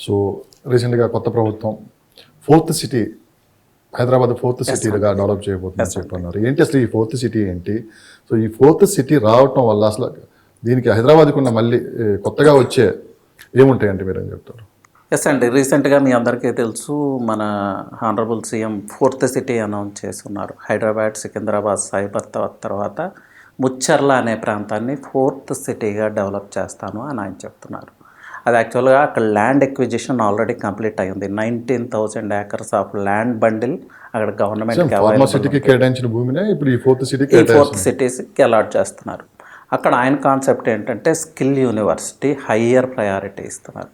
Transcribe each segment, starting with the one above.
So రీసెంట్గా కొత్త ప్రభుత్వం ఫోర్త్ సిటీ హైదరాబాద్ ఫోర్త్ సిటీగా డెవలప్ చేయబోతుందని చెప్పన్నారు. ఏంటి అసలు ఈ ఫోర్త్ సిటీ ఏంటి? సో ఈ ఫోర్త్ సిటీ రావటం వల్ల అసలు దీనికి హైదరాబాద్కి ఉన్న మళ్ళీ కొత్తగా వచ్చే ఏముంటాయంటే మీరు ఏం చెప్తారు? ఎస్ అండి, రీసెంట్గా మీ అందరికీ తెలుసు మన honourable CM fourth city announce చేస్తున్నారు. హైదరాబాద్, సికింద్రాబాద్, సైబరాబాద్ తర్వాత ముచ్చర్ల అనే ప్రాంతాన్ని ఫోర్త్ సిటీగా డెవలప్ చేస్తాను అని ఆయన చెప్తున్నారు. అది యాక్చువల్గా అక్కడ ల్యాండ్ ఎక్విజిషన్ ఆల్రెడీ కంప్లీట్ అయ్యింది. 19,000 acres ఆఫ్ ల్యాండ్ బండిల్ అక్కడ గవర్నమెంట్కి కేటాయించిన భూమిని ఇప్పుడు ఈ ఫోర్త్ సిటీస్కి అలాట్ చేస్తున్నారు. అక్కడ ఆయన కాన్సెప్ట్ ఏంటంటే స్కిల్ యూనివర్సిటీ హయ్యర్ ప్రయారిటీ ఇస్తున్నారు.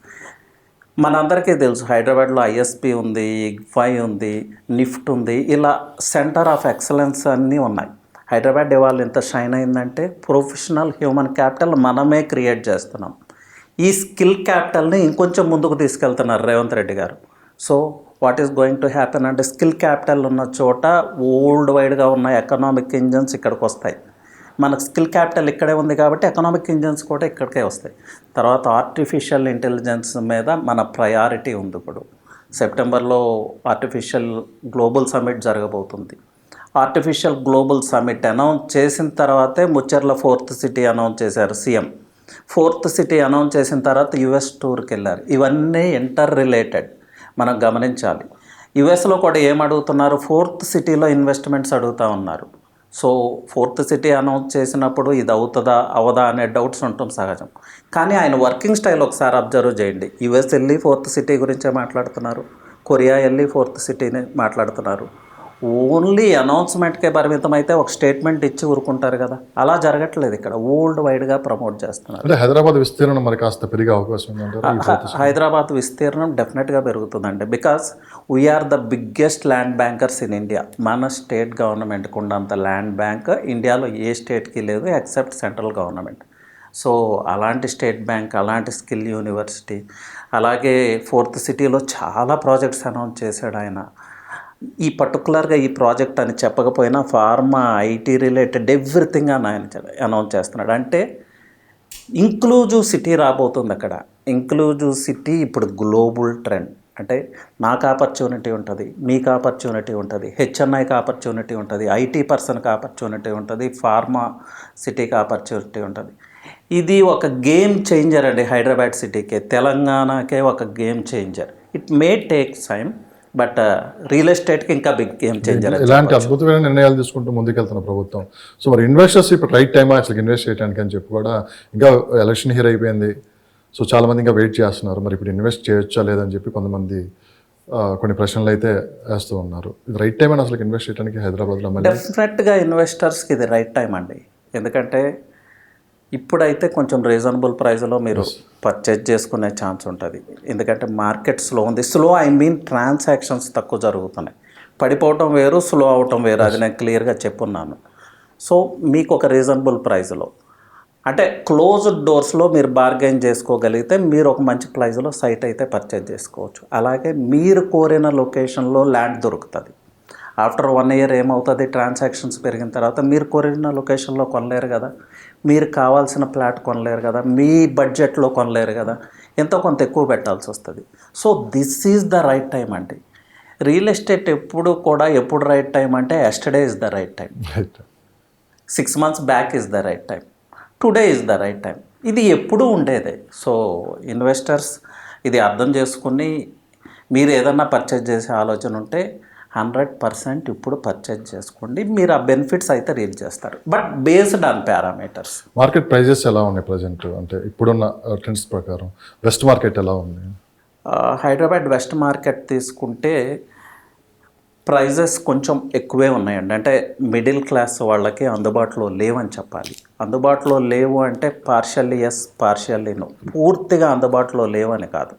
మనందరికీ తెలుసు హైదరాబాద్లో ఐఎస్పి ఉంది, ఇగ్ఫై ఉంది, నిఫ్ట్ ఉంది, ఇలా సెంటర్ ఆఫ్ ఎక్సలెన్స్ అన్నీ ఉన్నాయి. హైదరాబాద్ ఇవాళ ఎంత షైన్ అయిందంటే ప్రొఫెషనల్ హ్యూమన్ క్యాపిటల్ మనమే క్రియేట్ చేస్తున్నాం. ఈ స్కిల్ క్యాపిటల్ని ఇంకొంచెం ముందుకు తీసుకెళ్తున్నారు రేవంత్ రెడ్డి గారు. So what is going to happen అంటే స్కిల్ క్యాపిటల్ ఉన్న చోట వరల్డ్ వైడ్గా ఉన్న ఎకనామిక్ ఇంజన్స్ ఇక్కడికి వస్తాయి. మనకు స్కిల్ క్యాపిటల్ ఇక్కడే ఉంది కాబట్టి ఎకనామిక్ ఇంజన్స్ కూడా ఇక్కడికే వస్తాయి. తర్వాత ఆర్టిఫిషియల్ ఇంటెలిజెన్స్ మీద మన ప్రయారిటీ ఉంది. ఇప్పుడు సెప్టెంబర్లో ఆర్టిఫిషియల్ గ్లోబల్ సమ్మిట్ జరగబోతుంది. ఆర్టిఫిషియల్ గ్లోబల్ సమ్మిట్ అనౌన్స్ చేసిన తర్వాతే ముచ్చర్ల ఫోర్త్ సిటీ అనౌన్స్ చేశారు సీఎం. ఫోర్త్ సిటీ అనౌన్స్ చేసిన తర్వాత యుఎస్ టూర్కి వెళ్ళారు. ఇవన్నీ ఇంటర్ రిలేటెడ్ మనం గమనించాలి. యుఎస్లో కూడా ఏం అడుగుతున్నారు, ఫోర్త్ సిటీలో ఇన్వెస్ట్మెంట్స్ అడుగుతూ ఉన్నారు. సో ఫోర్త్ సిటీ అనౌన్స్ చేసినప్పుడు ఇది అవుతుందా అవదా అనే డౌట్స్ ఉండటం సహజం. కానీ ఆయన వర్కింగ్ స్టైల్ ఒకసారి అబ్జర్వ్ చేయండి. యుఎస్ వెళ్ళి ఫోర్త్ సిటీ గురించే మాట్లాడుతున్నారు, కొరియా వెళ్ళి ఫోర్త్ సిటీని మాట్లాడుతున్నారు. ఓన్లీ అనౌన్స్మెంట్కే పరిమితం అయితే ఒక స్టేట్మెంట్ ఇచ్చి ఊరుకుంటారు కదా, అలా జరగట్లేదు. ఇక్కడ వరల్డ్ వైడ్గా ప్రమోట్ చేస్తున్నారు. అంటే హైదరాబాద్ విస్తీర్ణం మరి కాస్త పెరిగే అవకాశం ఉందంటారు? హైదరాబాద్ విస్తీర్ణం డెఫినెట్గా పెరుగుతుందండి. Because we're the biggest land bankers in India. మన స్టేట్ గవర్నమెంట్కి ఉన్నంత ల్యాండ్ బ్యాంక్ ఇండియాలో ఏ స్టేట్కి లేదు ఎక్సెప్ట్ సెంట్రల్ గవర్నమెంట్. సో అలాంటి స్టేట్ బ్యాంక్, అలాంటి స్కిల్ యూనివర్సిటీ, అలాగే ఫోర్త్ సిటీలో చాలా ప్రాజెక్ట్స్ అనౌన్స్ చేశాడు ఆయన. ఈ పర్టికులర్గా ఈ ప్రాజెక్ట్ అని చెప్పకపోయినా ఫార్మా, ఐటీ రిలేటెడ్ ఎవ్రీథింగ్ అని ఆయన అనౌన్స్ చేస్తున్నాడు. అంటే ఇంక్లూజివ్ సిటీ రాబోతుంది అక్కడ. ఇంక్లూజివ్ సిటీ ఇప్పుడు గ్లోబల్ ట్రెండ్. అంటే నాకు ఆపర్చునిటీ ఉంటుంది, మీకు ఆపర్చునిటీ ఉంటుంది, హెచ్ఎన్ఐకి ఆపర్చునిటీ ఉంటుంది, ఐటీ పర్సన్కి ఆపర్చునిటీ ఉంటుంది, ఫార్మా సిటీకి ఆపర్చునిటీ ఉంటుంది. ఇది ఒక గేమ్ చేంజర్ అండి హైదరాబాద్ సిటీకే, తెలంగాణకే ఒక game changer. It may take time, but real ఎస్టేట్కి ఇంకా బిగ్ గేమ్ చేంజర్. ఇలాంటి అద్భుతమైన నిర్ణయాలు తీసుకుంటూ ముందుకెళ్తున్న ప్రభుత్వం. సో మరి ఇన్వెస్టర్స్ ఇప్పుడు రైట్ టైమా అసలు ఇన్వెస్ట్ చేయడానికి అని చెప్పి కూడా, ఇంకా ఎలక్షన్ హియర్ అయిపోయింది. సో చాలామంది ఇంకా వెయిట్ చేస్తున్నారు. మరి ఇప్పుడు ఇన్వెస్ట్ చేయొచ్చా లేదని చెప్పి కొంతమంది కొన్ని ప్రశ్నలు అయితే వేస్తూ ఉన్నారు. ఇది రైట్ టైం అని అసలు ఇన్వెస్ట్ చేయడానికి హైదరాబాద్లో? డెఫినెట్గా ఇన్వెస్టర్స్కి ఇది రైట్ టైం అండి. ఎందుకంటే ఇప్పుడైతే కొంచెం రీజనబుల్ ప్రైస్లో మీరు పర్చేజ్ చేసుకునే ఛాన్స్ ఉంటుంది. ఎందుకంటే మార్కెట్ స్లో ఉంది. స్లో ఐ మీన్ ట్రాన్సాక్షన్స్ తక్కువ జరుగుతున్నాయి. పడిపోవటం వేరు, స్లో అవటం వేరు, అది నేను క్లియర్గా చెప్పున్నాను. సో మీకు ఒక రీజనబుల్ ప్రైస్లో అంటే క్లోజ్డ్ డోర్స్లో మీరు బార్గెన్ చేసుకోగలిగితే మీరు ఒక మంచి ప్రైస్లో సైట్ అయితే పర్చేజ్ చేసుకోవచ్చు. అలాగే మీరు కోరిన లొకేషన్లో ల్యాండ్ దొరుకుతుంది. ఆఫ్టర్ 1 year ఏమవుతుంది, ట్రాన్సాక్షన్స్ పెరిగిన తర్వాత మీరు కోరిన లొకేషన్లో కొనలేరు కదా, మీరు కావాల్సిన ప్లాట్ కొనలేరు కదా, మీ బడ్జెట్లో కొనలేరు కదా, ఎంతో కొంత ఎక్కువ పెట్టాల్సి వస్తుంది. So this is the right time అండి. రియల్ ఎస్టేట్ ఎప్పుడు రైట్ టైం అంటే yesterday is the right time, 6 months back is the right time, today is the right time. ఇది ఎప్పుడూ ఉండేదే. సో ఇన్వెస్టర్స్ ఇది అర్థం చేసుకుని మీరు ఏదన్నా పర్చేజ్ చేసే ఆలోచన ఉంటే 100% ఇప్పుడు పర్చేజ్ చేసుకోండి. మీరు ఆ బెనిఫిట్స్ అయితే రీల్ చేస్తారు, but based on parameters. Market prices ఎలా ఉన్నాయి ప్రజెంట్? అంటే ఇప్పుడున్న ట్రెండ్స్ ప్రకారం వెస్ట్ మార్కెట్ ఎలా ఉంది? హైదరాబాద్ వెస్ట్ మార్కెట్ తీసుకుంటే ప్రైజెస్ కొంచెం ఎక్కువే ఉన్నాయండి. అంటే మిడిల్ క్లాస్ వాళ్ళకి అందుబాటులో లేవని చెప్పాలి. అందుబాటులో లేవు అంటే పార్షియల్లీ ఎస్, పార్షియల్లీ నో. పూర్తిగా అందుబాటులో లేవని కాదు,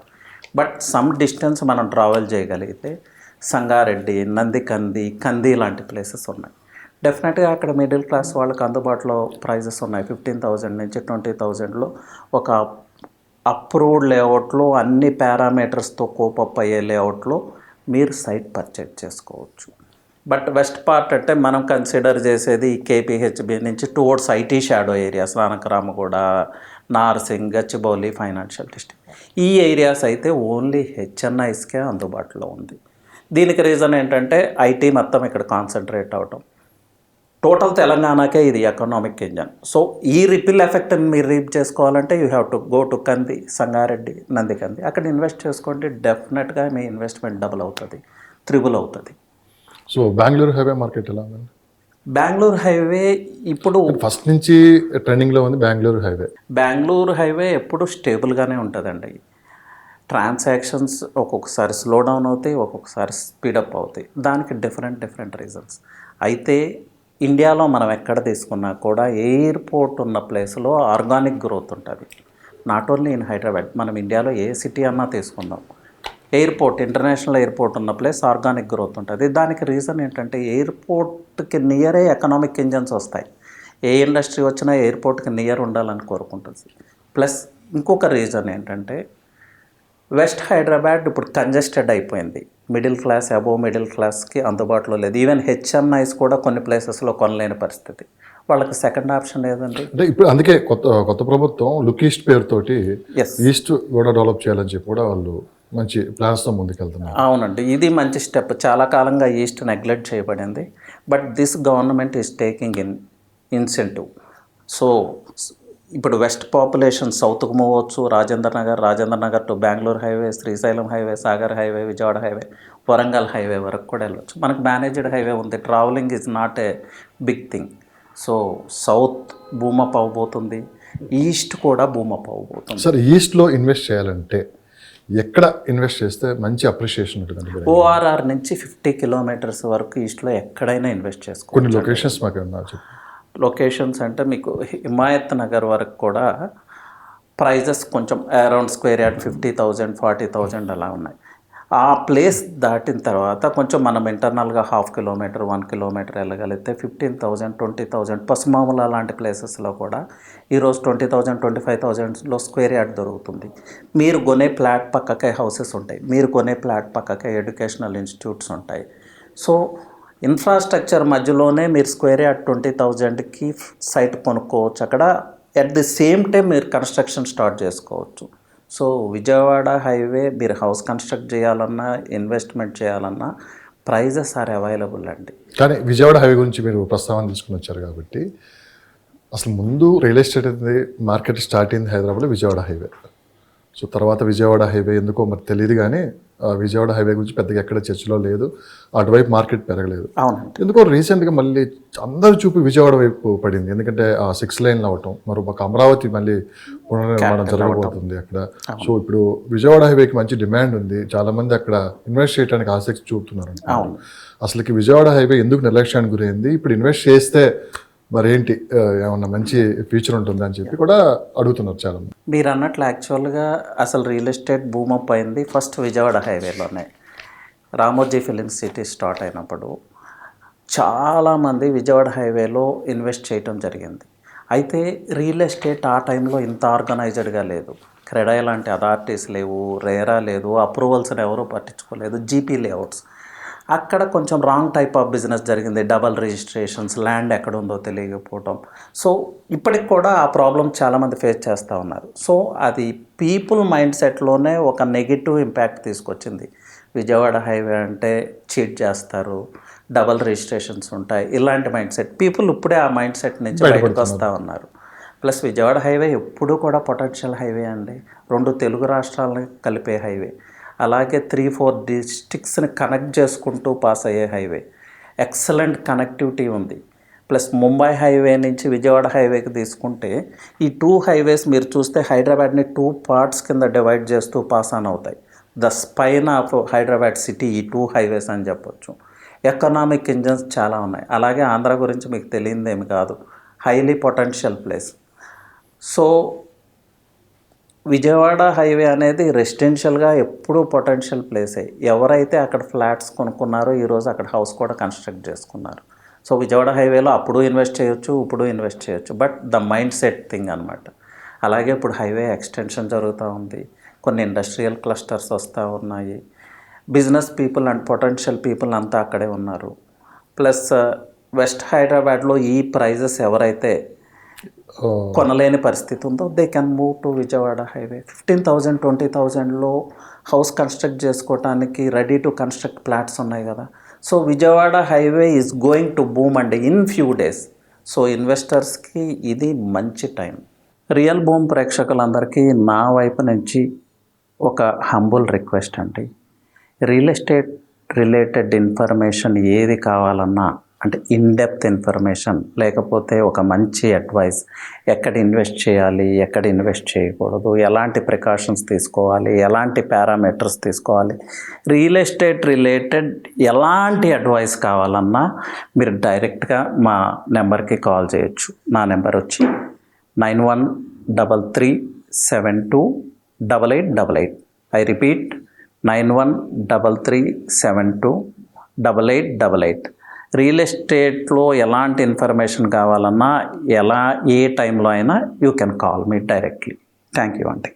బట్ సమ్ డిస్టెన్స్ మనం ట్రావెల్ చేయగలిగితే సంగారెడ్డి, కంది లాంటి ప్లేసెస్ ఉన్నాయి. డెఫినెట్గా అక్కడ మిడిల్ క్లాస్ వాళ్ళకి అందుబాటులో ప్రైజెస్ ఉన్నాయి. 15,000 నుంచి 20,000లో ఒక అప్రూవ్డ్ లేఅవుట్లో అన్ని పారామీటర్స్తో కోపప్ అయ్యే లేఅవుట్లో మీరు సైట్ పర్చేజ్ చేసుకోవచ్చు. బట్ వెస్ట్ పార్ట్ అంటే మనం కన్సిడర్ చేసేది కేపీహెచ్బి నుంచి towards IT shadow areas, Ramaguda, Narsingi, Gachibowli financial district, ఈ ఏరియాస్ అయితే ఓన్లీ హెచ్ఎన్ఐస్కే అందుబాటులో ఉంది. దీనికి రీజన్ ఏంటంటే ఐటీ మొత్తం ఇక్కడ కాన్సన్ట్రేట్ అవటం. టోటల్ తెలంగాణకే ఇది ఎకనామిక్ ఇంజన్. సో ఈ రిపిల్ ఎఫెక్ట్ని మీరు రీప్ చేసుకోవాలంటే you have to go to కంది, సంగారెడ్డి, నందికంది, అక్కడ ఇన్వెస్ట్ చేసుకోండి. డెఫినెట్గా మీ ఇన్వెస్ట్మెంట్ డబుల్ అవుతుంది, త్రిబుల్ అవుతుంది. సో బెంగళూరు హైవే మార్కెట్ ఎలా ఉందండి? బెంగళూరు హైవే ఇప్పుడు ఫస్ట్ నుంచి ట్రెండింగ్లో ఉంది బెంగళూరు హైవే. బెంగళూరు హైవే ఎప్పుడు స్టేబుల్గానే ఉంటుందండి. ట్రాన్సాక్షన్స్ ఒక్కొక్కసారి స్లో డౌన్ అవుతాయి, ఒక్కొక్కసారి స్పీడప్ అవుతాయి. దానికి డిఫరెంట్ రీజన్స్. అయితే ఇండియాలో మనం ఎక్కడ తీసుకున్నా కూడా ఎయిర్పోర్ట్ ఉన్న ప్లేస్లో ఆర్గానిక్ గ్రోత్ ఉంటుంది. నాట్ ఓన్లీ ఇన్ హైదరాబాద్, మనం ఇండియాలో ఏ సిటీ అన్నా తీసుకుందాం, ఎయిర్పోర్ట్, ఇంటర్నేషనల్ ఎయిర్పోర్ట్ ఉన్న ప్లేస్ ఆర్గానిక్ గ్రోత్ ఉంటుంది. దానికి రీజన్ ఏంటంటే ఎయిర్పోర్ట్కి నియరే ఎకనామిక్ ఇంజన్స్ వస్తాయి. ఏ ఇండస్ట్రీ వచ్చినా ఎయిర్పోర్ట్కి నియర్ ఉండాలని కోరుకుంటుంది. ప్లస్ ఇంకొక రీజన్ ఏంటంటే వెస్ట్ హైదరాబాద్ ఇప్పుడు కంజెస్టెడ్ అయిపోయింది. మిడిల్ క్లాస్, అబోవ్ మిడిల్ క్లాస్కి అందుబాటులో లేదు. ఈవెన్ హెచ్ఎన్ఐస్ కూడా కొన్ని ప్లేసెస్లో కొనలేని పరిస్థితి. వాళ్ళకి సెకండ్ ఆప్షన్ లేదండి. అంటే ఇప్పుడు అందుకే కొత్త ప్రభుత్వం లుక్ ఈస్ట్ పేరుతోటి ఈస్ట్ కూడా డెవలప్ చేయాలని చెప్పి కూడా వాళ్ళు మంచి ప్లాన్స్తో ముందుకెళ్తున్నారు. అవునండి, ఇది మంచి స్టెప్. చాలా కాలంగా ఈస్ట్ నెగ్లెక్ట్ చేయబడింది. But this government is taking incentive. So ఇప్పుడు వెస్ట్ పాపులేషన్ సౌత్కు మూవ్ అవ్వచ్చు. Rajendra Nagar to Bengaluru highway, Srisailam highway, Sagar highway, Vijayawada highway, Warangal highway వరకు కూడా వెళ్ళవచ్చు. మనకు మేనేజ్డ్ హైవే ఉంది. Travelling is not a big thing. So south boom up అవ్వబోతుంది, ఈస్ట్ కూడా బూమప్ అవ్వబోతుంది. సార్, ఈస్ట్లో ఇన్వెస్ట్ చేయాలంటే ఎక్కడ ఇన్వెస్ట్ చేస్తే మంచి అప్రిషియేషన్ ఉంటుంది? ORR నుంచి 50 కిలోమీటర్స్ వరకు ఈస్ట్లో ఎక్కడైనా ఇన్వెస్ట్ చేసుకోవచ్చు. కొన్ని లొకేషన్స్ మాకు ఏమన్నా చెప్పు. లొకేషన్స్ అంటే మీకు హిమాయత్ నగర్ వరకు కూడా ప్రైజెస్ కొంచెం అరౌండ్ స్క్వేర్ యార్డ్ 50,000, 40,000 అలా ఉన్నాయి. ఆ ప్లేస్ దాటిన తర్వాత కొంచెం మనం ఇంటర్నల్గా 1/2 కిలోమీటర్, 1 కిలోమీటర్ వెళ్ళగలిగితే 15,000, 20,000 పసుమాముల లాంటి ప్లేసెస్లో కూడా ఈరోజు 20,000, 25,000లో స్క్వేర్ యార్డ్ దొరుకుతుంది. మీరు కొనే ఫ్లాట్ పక్కకే హౌసెస్ ఉంటాయి, మీరు కొనే ఫ్లాట్ పక్కకే ఎడ్యుకేషనల్ ఇన్స్టిట్యూట్స్ ఉంటాయి. సో ఇన్ఫ్రాస్ట్రక్చర్ మధ్యలోనే మీరు స్క్వేర్ యార్డ్ 20,000కి సైట్ కొనుక్కోవచ్చు. అక్కడ అట్ ది సేమ్ టైం మీరు కన్స్ట్రక్షన్ స్టార్ట్ చేసుకోవచ్చు. సో విజయవాడ హైవే మీరు హౌస్ కన్స్ట్రక్ట్ చేయాలన్నా, ఇన్వెస్ట్మెంట్ చేయాలన్నా ప్రైజెస్ ఆర్ అవైలబుల్ అండి. కానీ విజయవాడ హైవే గురించి మీరు ప్రస్తావన తీసుకుని వచ్చారు కాబట్టి అసలు ముందు రియల్ ఎస్టేట్ అనేది మార్కెట్ స్టార్ట్ అయింది హైదరాబాద్లో విజయవాడ హైవే. సో తర్వాత విజయవాడ హైవే ఎందుకో మరి తెలియదు, కానీ విజయవాడ హైవే గురించి పెద్దగా ఎక్కడ చర్చలో లేదు. అటువైపు మార్కెట్ పెరగలేదు. అవును, ఎందుకో రీసెంట్గా మళ్ళీ అందరూ చూపి విజయవాడ వైపు పడింది. ఎందుకంటే ఆ 6 లైన్లు అవటం, మరొక అమరావతి మళ్ళీ పునర్నిర్మాణం జరగబోతుంది అక్కడ. సో ఇప్పుడు విజయవాడ హైవేకి మంచి డిమాండ్ ఉంది, చాలామంది అక్కడ ఇన్వెస్ట్ చేయడానికి ఆసక్తి చూపుతున్నారు. అసలుకి విజయవాడ హైవే ఎందుకు నిర్లక్ష్యానికి గురైంది? ఇప్పుడు ఇన్వెస్ట్ చేస్తే మరేంటి, ఏమన్నా మంచి ఫ్యూచర్ ఉంటుంది అని చెప్పి కూడా అడుగుతున్నారు చాలామంది. మీరు అన్నట్లు యాక్చువల్గా అసలు రియల్ ఎస్టేట్ బూమప్ అయింది ఫస్ట్ విజయవాడ హైవేలోనే. రామోజీ ఫిలిం సిటీ స్టార్ట్ అయినప్పుడు చాలామంది విజయవాడ హైవేలో ఇన్వెస్ట్ చేయటం జరిగింది. అయితే రియల్ ఎస్టేట్ ఆ టైంలో ఇంత ఆర్గనైజ్డ్గా లేదు. క్రెడా లాంటి అథారిటీస్ లేవు, రేరా లేదు, అప్రూవల్స్ని ఎవరూ పట్టించుకోలేదు, జీపీ లేఅవుట్స్. అక్కడ కొంచెం రాంగ్ టైప్ ఆఫ్ బిజినెస్ జరిగింది. డబల్ రిజిస్ట్రేషన్స్, ల్యాండ్ ఎక్కడ ఉందో తెలియకపోవటం. సో ఇప్పటికి కూడా ఆ ప్రాబ్లం చాలామంది ఫేస్ చేస్తూ ఉన్నారు. సో అది పీపుల్ మైండ్ సెట్లోనే ఒక నెగిటివ్ ఇంపాక్ట్ తీసుకొచ్చింది. విజయవాడ హైవే అంటే చీట్ చేస్తారు, డబల్ రిజిస్ట్రేషన్స్ ఉంటాయి, ఇలాంటి మైండ్ సెట్. పీపుల్ ఇప్పుడే ఆ మైండ్ సెట్ నుంచి బయటకు వస్తూ ఉన్నారు. ప్లస్ విజయవాడ హైవే ఎప్పుడూ కూడా పొటెన్షియల్ హైవే అండి. 2 తెలుగు రాష్ట్రాలని కలిపే హైవే. అలాగే 3-4 డిస్ట్రిక్ట్స్ని కనెక్ట్ చేసుకుంటూ పాస్ అయ్యే హైవే. ఎక్సలెంట్ కనెక్టివిటీ ఉంది. ప్లస్ ముంబై హైవే నుంచి విజయవాడ హైవేకి తీసుకుంటే ఈ 2 హైవేస్ మీరు చూస్తే హైదరాబాద్ని 2 పార్ట్స్ కింద డివైడ్ చేస్తూ పాస్ ఆన్ అవుతాయి. The spine of Hyderabad city ఈ 2 హైవేస్ అని చెప్పొచ్చు. ఎకనామిక్ ఇంజన్స్ చాలా ఉన్నాయి. అలాగే ఆంధ్ర గురించి మీకు తెలియదేమి కాదు, highly potential place. So Vijayawada highway అనేది రెసిడెన్షియల్గా ఎప్పుడూ పొటెన్షియల్ ప్లేసే. ఎవరైతే అక్కడ ఫ్లాట్స్ కొనుక్కున్నారో ఈరోజు అక్కడ హౌస్ కూడా కన్స్ట్రక్ట్ చేసుకున్నారు. సో విజయవాడ హైవేలో అప్పుడు ఇన్వెస్ట్ చేయొచ్చు, ఇప్పుడు ఇన్వెస్ట్ చేయొచ్చు. But the mind set thing అనమాట. అలాగే ఇప్పుడు హైవే ఎక్స్టెన్షన్ జరుగుతూ ఉంది, కొన్ని ఇండస్ట్రియల్ క్లస్టర్స్ వస్తూ ఉన్నాయి, business people and potential people అంతా అక్కడే ఉన్నారు. ప్లస్ వెస్ట్ హైదరాబాద్లో ఈ ప్రైజెస్ ఎవరైతే కొనలేని పరిస్థితి ఉందో they can move to Vijayawada highway. 15,000 20,000లో హౌస్ కన్స్ట్రక్ట్ చేసుకోవటానికి రెడీ టు కన్స్ట్రక్ట్ ప్లాట్స్ ఉన్నాయి కదా. So Vijayawada highway is going to boom అండి ఇన్ ఫ్యూ డేస్. సో ఇన్వెస్టర్స్కి ఇది మంచి టైం. రియల్ బూమ్ ప్రేక్షకులందరికీ నా వైపు నుంచి ఒక హంబుల్ రిక్వెస్ట్ అండి. రియల్ ఎస్టేట్ రిలేటెడ్ ఇన్ఫర్మేషన్ ఏది కావాలన్నా, అంటే ఇన్డెప్త్ ఇన్ఫర్మేషన్ లేకపోతే ఒక మంచి అడ్వైస్, ఎక్కడ ఇన్వెస్ట్ చేయాలి, ఎక్కడ ఇన్వెస్ట్ చేయకూడదు, ఎలాంటి ప్రికాషన్స్ తీసుకోవాలి, ఎలాంటి పారామీటర్స్ తీసుకోవాలి, రియల్ ఎస్టేట్ రిలేటెడ్ ఎలాంటి అడ్వైస్ కావాలన్నా మీరు డైరెక్ట్గా మా నెంబర్కి కాల్ చేయొచ్చు. నా నెంబర్ వచ్చి 9133728888. I repeat 9133728888. రియల్ ఎస్టేట్లో ఎలాంటి ఇన్ఫర్మేషన్ కావాలన్నా ఏ టైంలో అయినా you can call me directly. Thank you అండి.